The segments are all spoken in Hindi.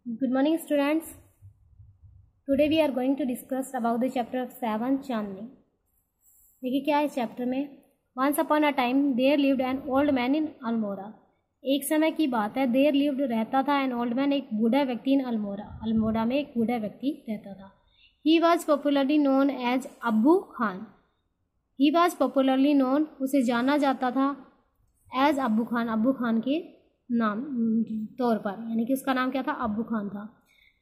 Good morning, students. Today we are going to discuss about the chapter 7 चांदनी. देखिए क्या है इस चैप्टर में. Once upon a time there lived an old man in Almora. एक समय की बात है. There lived रहता था an old man, एक बूढ़ा व्यक्ति in Almora. अल्मोड़ा में एक बूढ़ा व्यक्ति रहता था. He was popularly known as अब्बू Khan. He was popularly known, उसे जाना जाता था as अब्बू खान के नाम तौर पर, यानी कि उसका नाम क्या था, अब्बू खान था.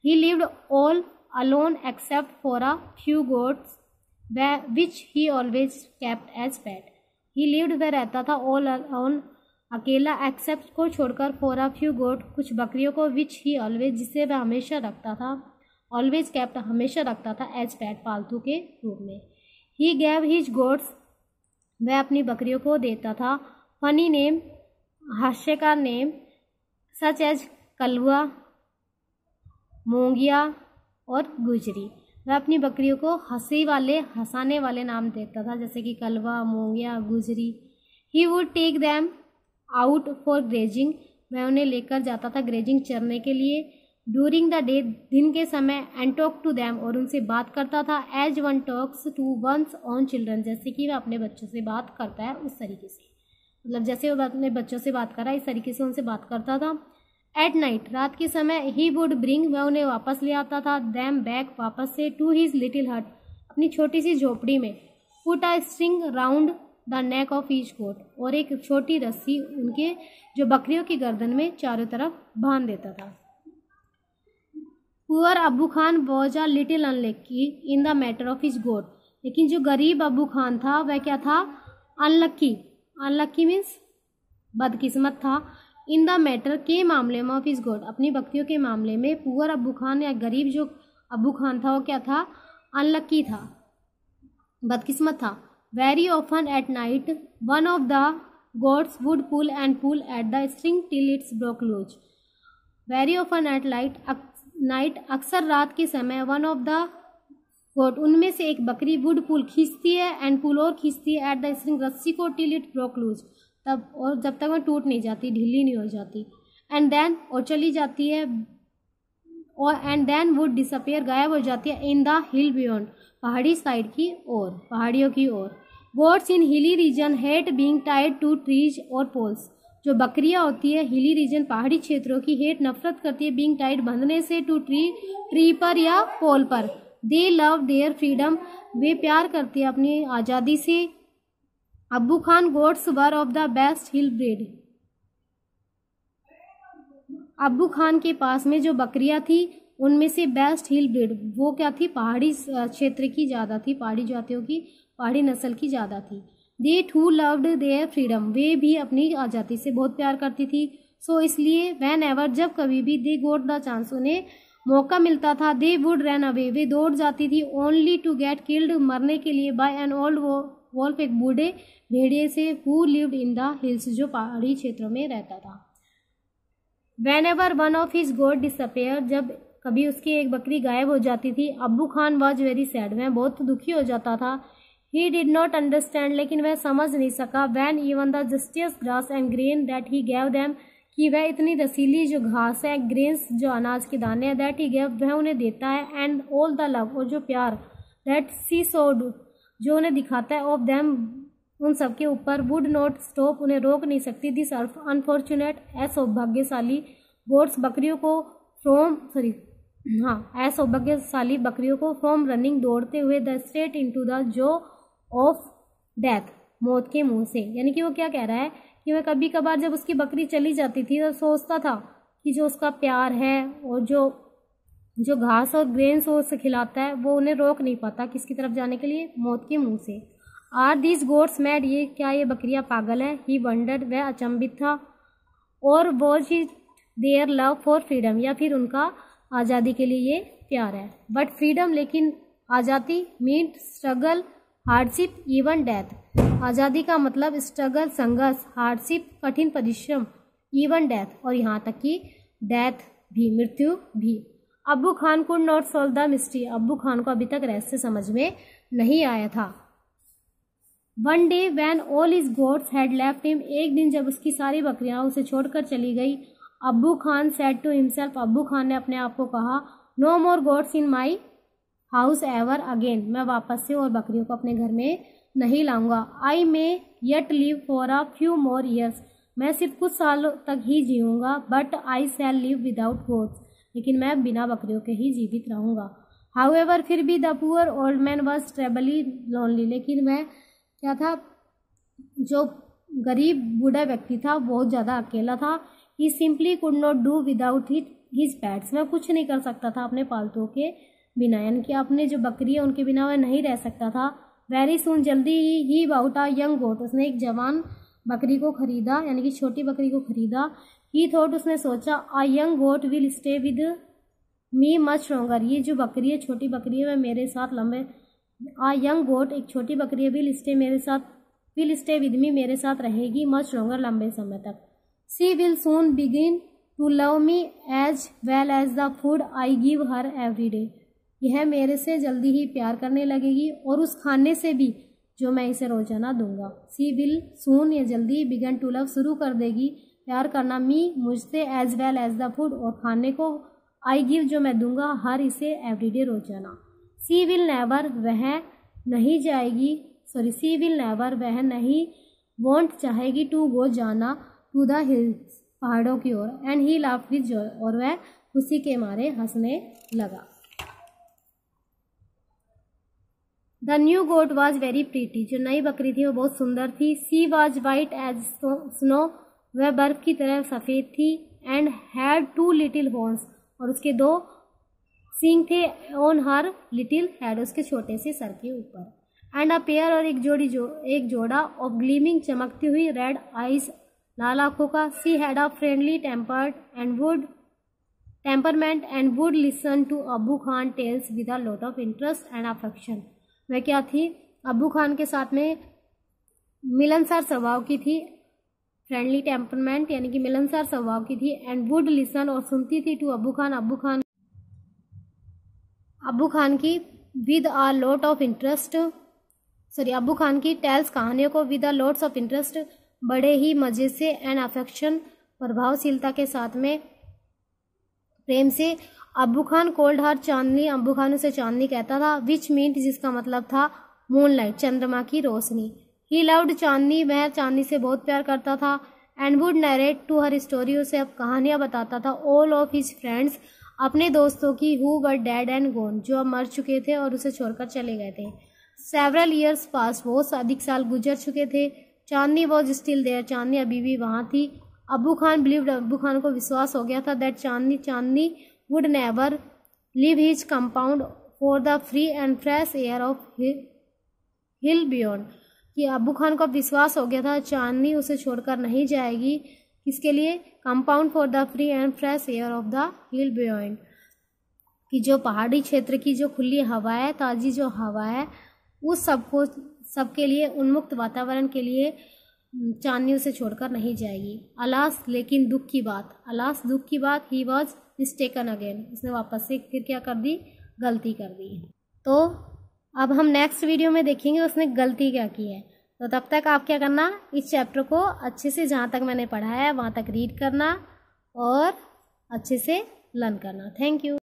He lived all alone except for a few goats which he always kept as pet. He lived, वह रहता था all alone, अकेला, except को छोड़कर, for a few goat, कुछ बकरियों को, which he always, जिसे वह हमेशा रखता था, always kept, हमेशा रखता था, as pet, पालतू के रूप में. He gave his goats, वह अपनी बकरियों को देता था, funny name, हास्यकार name, such as Kalwa, Mongia और गुजरी. वह अपनी बकरियों को हंसाने वाले नाम देता था, जैसे कि Kalwa, Mongia, Gujri. He would take them out for grazing, वह उन्हें लेकर जाता था ग्रेजिंग, चरने के लिए. ड्यूरिंग द डे, दिन के समय, एंड टॉक टू दैम, और उनसे बात करता था, as one talks to one's own children, जैसे कि वह अपने बच्चों से बात करता है उस तरीके से, मतलब जैसे वो अपने बच्चों से बात कर रहा है इस तरीके से उनसे बात करता था. एट नाइट, रात के समय, ही वुड ब्रिंग, वह उन्हें वापस ले आता था, दैम बैक, वापस से, टू हिज लिटिल हट, अपनी छोटी सी झोपड़ी में. Put a string round the neck of each goat, और एक छोटी रस्सी उनके जो बकरियों की गर्दन में चारों तरफ बांध देता था. Poor Abbu Khan was a little unlucky in the matter of his goat, लेकिन जो गरीब अब्बू खान था वह क्या था, अनलक्की मीन्स बदकिस्मत था, इन द मैटर, के मामले में, ऑफ हिज गोट, अपनी बकरियों के मामले में. पुअर अब्बू खान, या गरीब जो अब्बू खान था वो क्या था, अनलक्की था, बदकिस्मत था. Very often at night one of the goats would pull at the string till it's broke loose. Very often at night, अक्सर रात के समय, वन ऑफ द गोट, उनमें से एक बकरी, वुड पुल, खींचती है, एंड पुल, और खींचती है, एट द स्ट्रिंग, रस्सी को, टिल इट ब्रोक लूज, तब, और जब तक वह टूट नहीं जाती, ढीली नहीं हो जाती. एंड देन, और चली जाती है, और एंड देन वुड डिसअपियर, गायब हो जाती है, इन द हिल बियॉन्ड, पहाड़ी साइड की ओर, पहाड़ियों की ओर. Goats in hilly region hate being tied to trees और पोल्स, जो बकरियां होती है हिली रीजन, पहाड़ी क्षेत्रों की, हेट, नफरत करती है, बीइंग टाइड, बंधने से, टू ट्री पर या पोल पर. दे लव देयर फ्रीडम, वे प्यार करते हैं अपनी आज़ादी से. अब्बू Khan goats were of the best hill breed, अब्बू खान के पास में जो बकरियां थी उनमें से बेस्ट हिल ब्रीड, वो क्या थी, पहाड़ी क्षेत्र की ज़्यादा थी, पहाड़ी जातियों की, पहाड़ी नस्ल की ज़्यादा थी. दे टू लव्ड देयर फ्रीडम, वे भी अपनी आज़ादी से बहुत प्यार करती थी. सो इसलिए, वैन एवर, जब कभी भी, दे गोट द चांस, उन्हें मौका मिलता था, दे वुड रन अवे, वे दौड़ जाती थी, ओनली टू गेट किल्ड, मरने के लिए, बाय एन ओल्ड वॉल्फ, एक बूढ़े भेड़िए से, who lived in the hills, जो पहाड़ी क्षेत्रों में रहता था. Whenever one of his goat disappear, जब कभी उसकी एक बकरी गायब हो जाती थी, अब्बू खान वॉज वेरी सैड, वह बहुत दुखी हो जाता था. ही डिड नॉट अंडरस्टैंड, लेकिन वह समझ नहीं सका, when even the juiciest grass and grain that he gave them, कि वह इतनी रसीली जो घास है, ग्रेन्स जो अनाज के दाने हैं, दैट ही गैव, वह उन्हें देता है, एंड ऑल द लव, और जो प्यार, दैट सी सोड, जो उन्हें दिखाता है, ऑफ दैम, उन सबके ऊपर, वुड नॉट स्टॉप, उन्हें रोक नहीं सकती, दिस अनफॉर्चुनेट, असौभाग्यशाली गोट्स, बकरियों को, असौभाग्यशाली बकरियों को, फ्रॉम रनिंग, दौड़ते हुए, द स्ट्रेट इनटू द जो ऑफ डेथ, मौत के मुंह से. यानी कि वो क्या कह रहा है कि वह कभी कभार जब उसकी बकरी चली जाती थी तो सोचता था कि जो उसका प्यार है और जो घास और ग्रेन्स वो उसे खिलाता है, वो उन्हें रोक नहीं पाता किसकी तरफ जाने के लिए, मौत के मुंह से. आर दीज गोट्स मैड, ये क्या ये बकरियां पागल है. ही वंडर्ड, वह अचंभित था. और was he their love for freedom, या फिर उनका आज़ादी के लिए ये प्यार है. बट फ्रीडम, लेकिन आज़ादी, mean struggle, hardship, even death. आज़ादी का मतलब स्ट्रगल, संघर्ष, हार्डशिप, कठिन परिश्रम, इवन डेथ, और यहाँ तक कि डेथ भी, मृत्यु भी. अब्बू Khan could not solve the mystery, अब्बू खान को अभी तक रहस्य समझ में नहीं आया था. One day when all his goats had left him, एक दिन जब उसकी सारी बकरियां उसे छोड़कर चली गई, अब्बू खान सेड टू हिमसेल्फ, अब्बू खान ने अपने आप को कहा, no more goats in my house ever again, मैं वापस से और बकरियों को अपने घर में नहीं लाऊंगा। I may yet live for a few more years, मैं सिर्फ कुछ सालों तक ही जीऊँगा, but I shall live without goats, लेकिन मैं बिना बकरियों के ही जीवित रहूँगा। हाउएवर, फिर भी the poor old man was trebly lonely, लेकिन वह क्या था, जो गरीब बूढ़ा व्यक्ति था बहुत ज़्यादा अकेला था। He simply could not do without his pets, वह कुछ नहीं कर सकता था अपने पालतुओं के बिना, यानी कि अपने जो बकरी है उनके बिना वह नहीं रह सकता था। वेरी सून, जल्दी ही बाउट अ यंग गोट, उसने एक जवान बकरी को खरीदा, यानी कि छोटी बकरी को खरीदा। ही थॉट, उसने सोचा, a young goat will stay with me much longer, ये जो बकरी है, छोटी बकरी है, वह मेरे साथ लंबे, अ यंग गोट, एक छोटी बकरी है, विल स्टे विद मी, मेरे साथ रहेगी, मच लॉन्गर, लंबे समय तक। She will soon begin to love me as well as the food I give her every day, यह मेरे से जल्दी ही प्यार करने लगेगी और उस खाने से भी जो मैं इसे रोजाना दूंगा। सी विल सून, ये जल्दी, बिगन टू लव, शुरू कर देगी प्यार करना, मी, मुझसे, as well as the food, और खाने को, आई गिव, जो मैं दूंगा, हर, इसे, एवरीडे, रोजाना। सी विल नेवर, वह नहीं जाएगी, सी विल नेवर, वह नहीं वॉन्ट, चाहेगी, टू गो, जाना, टू द हिल्स, पहाड़ों की ओर, and he laughed with joy, और वह खुशी के मारे हंसने लगा। The new goat was very pretty, जो नई बकरी थी वो बहुत सुंदर थी। She was white as snow, वह बर्फ की तरह सफ़ेद थी। And had two little horns, और उसके 2 सींग थे। ऑन हर लिटिल हेड, उसके छोटे से सर के ऊपर। एंड अ पेयर, और एक जोड़ा ऑफ ग्लीमिंग, चमकती हुई, रेड आइज, लाल आंखों का। She had a friendly temperament and would listen to Abbu Khan tales with a lot of interest and affection, वह क्या थी, अब्बू खान के साथ में मिलनसार स्वभाव की थी। फ्रेंडली टेम्परमेंट यानी कि मिलनसार स्वभाव की थी। एंड वुड लिसन, और सुनती थी, टू अब्बू खान की with a lot of interest, अब्बू खान की टेल्स, कहानियों को, with a lots of interest, बड़े ही मजे से, एंड अफेक्शन, प्रभावशीलता के साथ में, प्रेम से। अब्बू खान कोल्ड हर चांदनी, अब्बू खान उसे चांदनी कहता था। विच मीन्ट, जिसका मतलब था मूनलाइट, चंद्रमा की रोशनी। ही लव्ड चांदनी, वह चांदनी से बहुत प्यार करता था। And would narrate to her story, उसे अब कहानियाँ बताता था। ऑल ऑफ हिज फ्रेंड्स, अपने दोस्तों की, हु वर डेड एंड गोन, जो अब मर चुके थे और उसे छोड़कर चले गए थे। सेवरल ईयर्स पास, बहुत अधिक साल गुजर चुके थे। चांदनी वॉज स्टिल देयर, चांदनी अभी भी वहाँ थी। अब्बू खान बिलीव्ड, अब्बू खान को विश्वास हो गया था, that Chandni would never leave his compound for the free and fresh air of hill beyond, कि अब्बू खान को विश्वास हो गया था चांदनी उसे छोड़कर नहीं जाएगी, किसके लिए, compound for the free and fresh air of the hill beyond, कि जो पहाड़ी क्षेत्र की जो खुली हवा है, ताज़ी जो हवा है, उस सबके लिए, उन्मुक्त वातावरण के लिए चांदनी उसे छोड़कर नहीं जाएगी। अलास, लेकिन दुख की बात, ही वॉज मिस्टेकन अगेन, उसने वापस से फिर क्या कर दी, गलती कर दी। तो अब हम नेक्स्ट वीडियो में देखेंगे उसने गलती क्या की है। तो तब तक आप क्या करना, इस चैप्टर को अच्छे से, जहाँ तक मैंने पढ़ाया है वहाँ तक रीड करना और अच्छे से लर्न करना। Thank you.